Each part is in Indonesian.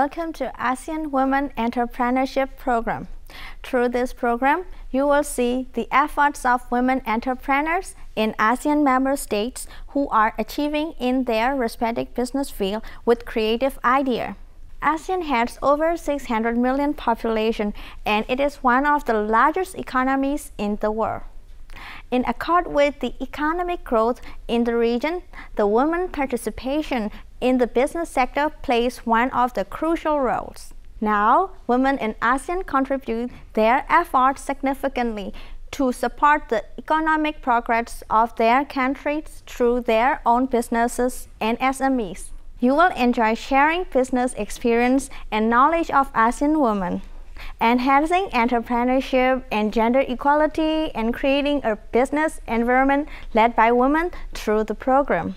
Welcome to ASEAN Women Entrepreneurship Program. Through this program, you will see the efforts of women entrepreneurs in ASEAN member states who are achieving in their respective business field with creative idea. ASEAN has over 600 million population and it is one of the largest economies in the world. In accord with the economic growth in the region, the women participation in the business sector plays one of the crucial roles. Now, women in ASEAN contribute their efforts significantly to support the economic progress of their countries through their own businesses and SMEs. You will enjoy sharing business experience and knowledge of ASEAN women, enhancing entrepreneurship and gender equality, and creating a business environment led by women through the program.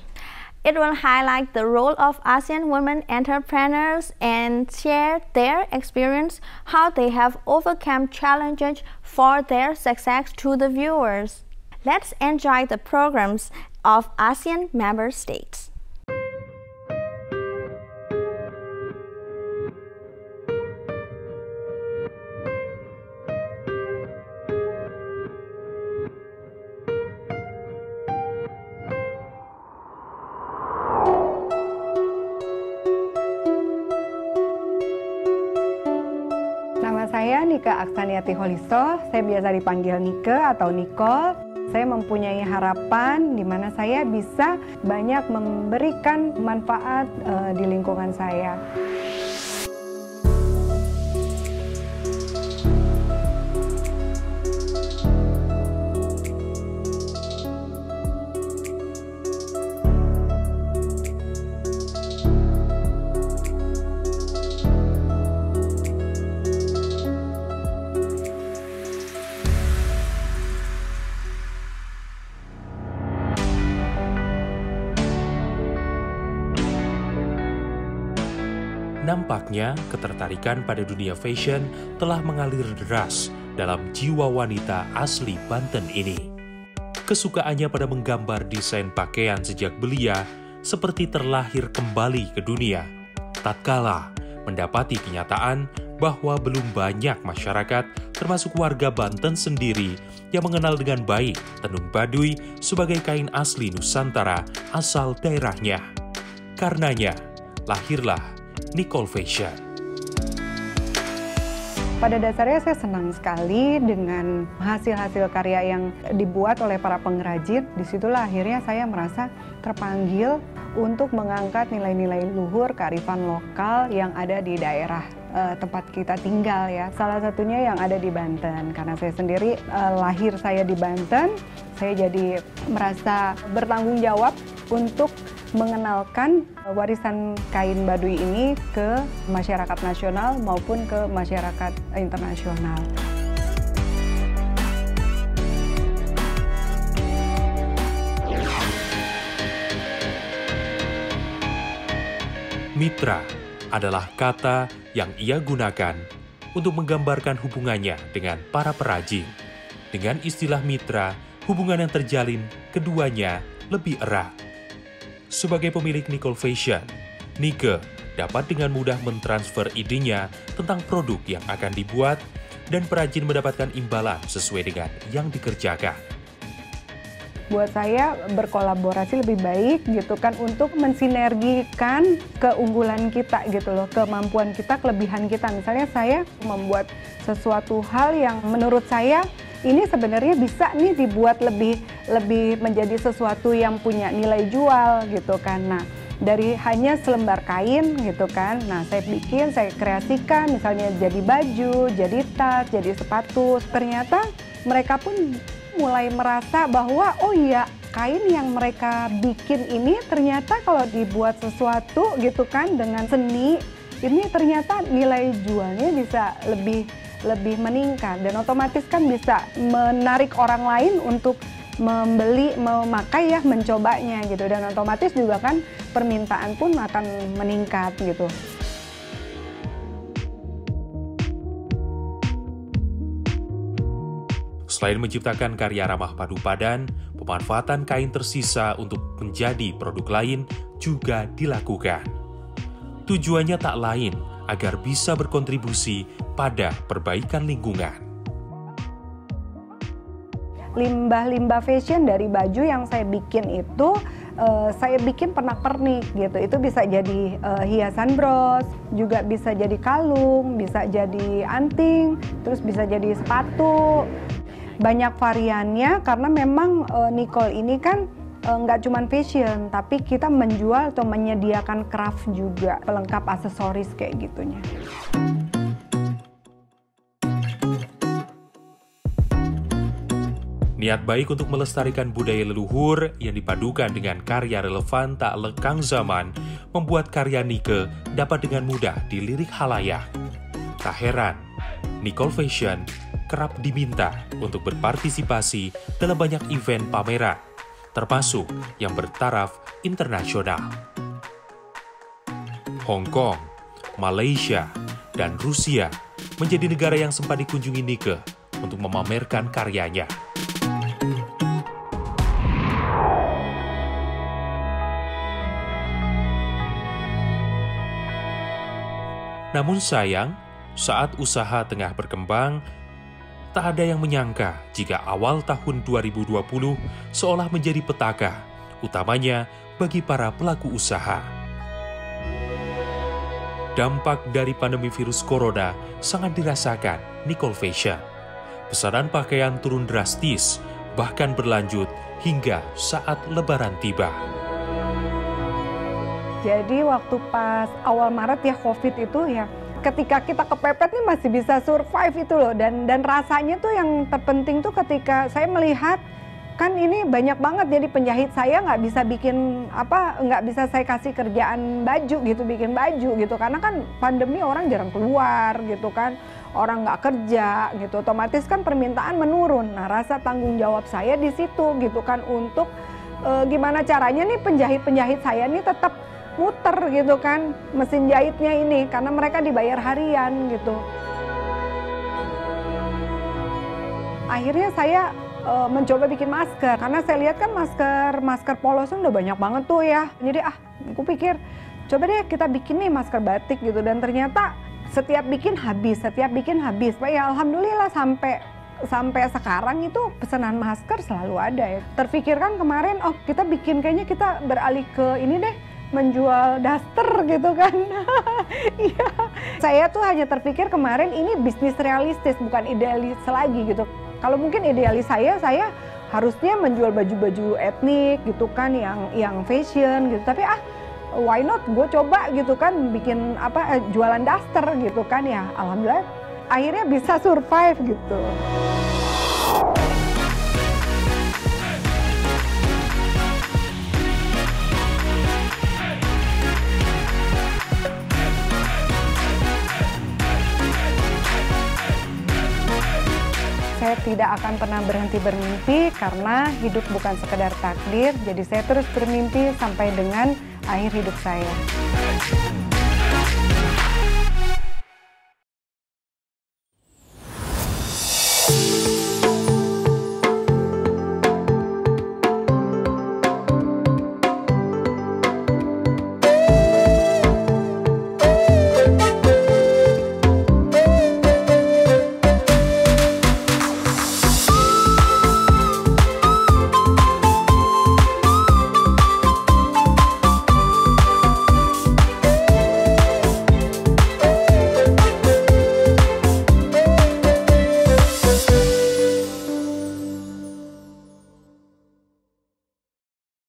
It will highlight the role of ASEAN women entrepreneurs and share their experience, how they have overcome challenges for their success to the viewers. Let's enjoy the programs of ASEAN member states. Nama saya Nika Aksaniati Holiso, saya biasa dipanggil Nike atau Nicole. Saya mempunyai harapan di mana saya bisa banyak memberikan manfaat di lingkungan saya. Nampaknya, ketertarikan pada dunia fashion telah mengalir deras dalam jiwa wanita asli Banten ini. Kesukaannya pada menggambar desain pakaian sejak belia seperti terlahir kembali ke dunia, tatkala mendapati kenyataan bahwa belum banyak masyarakat, termasuk warga Banten sendiri, yang mengenal dengan baik tenun baduy sebagai kain asli Nusantara asal daerahnya. Karenanya, lahirlah Nicole Fashion. Pada dasarnya saya senang sekali dengan hasil-hasil karya yang dibuat oleh para pengrajin. Disitulah akhirnya saya merasa terpanggil untuk mengangkat nilai-nilai luhur kearifan lokal yang ada di daerah tempat kita tinggal ya. Salah satunya yang ada di Banten. Karena saya sendiri lahir saya di Banten, saya jadi merasa bertanggung jawab untuk mengenalkan warisan kain baduy ini ke masyarakat nasional maupun ke masyarakat internasional. Mitra adalah kata yang ia gunakan untuk menggambarkan hubungannya dengan para perajin. Dengan istilah mitra, hubungan yang terjalin keduanya lebih erat. Sebagai pemilik Nicole Fashion, Nike dapat dengan mudah mentransfer idenya tentang produk yang akan dibuat dan perajin mendapatkan imbalan sesuai dengan yang dikerjakan. Buat saya berkolaborasi lebih baik gitu kan untuk mensinergikan keunggulan kita gitu loh, kemampuan kita, kelebihan kita. Misalnya saya membuat sesuatu hal yang menurut saya ini sebenarnya bisa nih dibuat lebih menjadi sesuatu yang punya nilai jual gitu kan. Nah, dari hanya selembar kain gitu kan. Nah, saya bikin, saya kreasikan misalnya jadi baju, jadi tas, jadi sepatu. Ternyata mereka pun mulai merasa bahwa oh iya, kain yang mereka bikin ini ternyata kalau dibuat sesuatu gitu kan dengan seni, ini ternyata nilai jualnya bisa lebih meningkat dan otomatis kan bisa menarik orang lain untuk membeli, memakai ya, mencobanya gitu, dan otomatis juga kan permintaan pun akan meningkat gitu. Selain menciptakan karya ramah padu padan, pemanfaatan kain tersisa untuk menjadi produk lain juga dilakukan. Tujuannya tak lain agar bisa berkontribusi pada perbaikan lingkungan. Limbah-limbah fashion dari baju yang saya bikin itu, saya bikin pernak-pernik gitu. Itu bisa jadi hiasan bros, juga bisa jadi kalung, bisa jadi anting, terus bisa jadi sepatu. Banyak variannya karena memang Nicole ini kan nggak cuma fashion, tapi kita menjual atau menyediakan craft juga, pelengkap aksesoris kayak gitunya. Niat baik untuk melestarikan budaya leluhur yang dipadukan dengan karya relevan tak lekang zaman membuat karya Nike dapat dengan mudah dilirik khalayak. Tak heran, Nicole Fashion kerap diminta untuk berpartisipasi dalam banyak event pameran, termasuk yang bertaraf internasional. Hong Kong, Malaysia, dan Rusia menjadi negara yang sempat dikunjungi Nike untuk memamerkan karyanya. Namun sayang, saat usaha tengah berkembang, tak ada yang menyangka jika awal tahun 2020 seolah menjadi petaka, utamanya bagi para pelaku usaha. Dampak dari pandemi virus corona sangat dirasakan Nicole Fashion. Pesanan pakaian turun drastis, bahkan berlanjut hingga saat Lebaran tiba. Jadi waktu pas awal Maret ya COVID itu ya, ketika kita kepepet nih masih bisa survive itu loh, dan rasanya tuh yang terpenting tuh ketika saya melihat kan ini banyak banget, jadi penjahit saya nggak bisa bikin nggak bisa saya kasih kerjaan baju gitu, bikin baju gitu, karena kan pandemi orang jarang keluar gitu kan, orang nggak kerja gitu, otomatis kan permintaan menurun. Nah, rasa tanggung jawab saya di situ gitu kan, untuk gimana caranya nih penjahit saya nih tetap muter gitu kan mesin jahitnya ini, karena mereka dibayar harian gitu. Akhirnya saya mencoba bikin masker, karena saya lihat kan masker polosan udah banyak banget tuh ya. Jadi aku pikir coba deh kita bikin nih masker batik gitu, dan ternyata setiap bikin habis. Ya alhamdulillah sampai sekarang itu pesanan masker selalu ada ya. Terpikirkan kemarin kita bikin, kayaknya kita beralih ke ini deh, menjual daster gitu kan. Iya. Saya tuh hanya terpikir kemarin ini bisnis realistis, bukan idealis lagi gitu. Kalau mungkin idealis saya harusnya menjual baju-baju etnik gitu kan, yang fashion gitu. Tapi why not, gue coba gitu kan bikin jualan daster gitu kan ya. Alhamdulillah akhirnya bisa survive gitu. Saya tidak akan pernah berhenti bermimpi, karena hidup bukan sekedar takdir. Jadi saya terus bermimpi sampai dengan akhir hidup saya.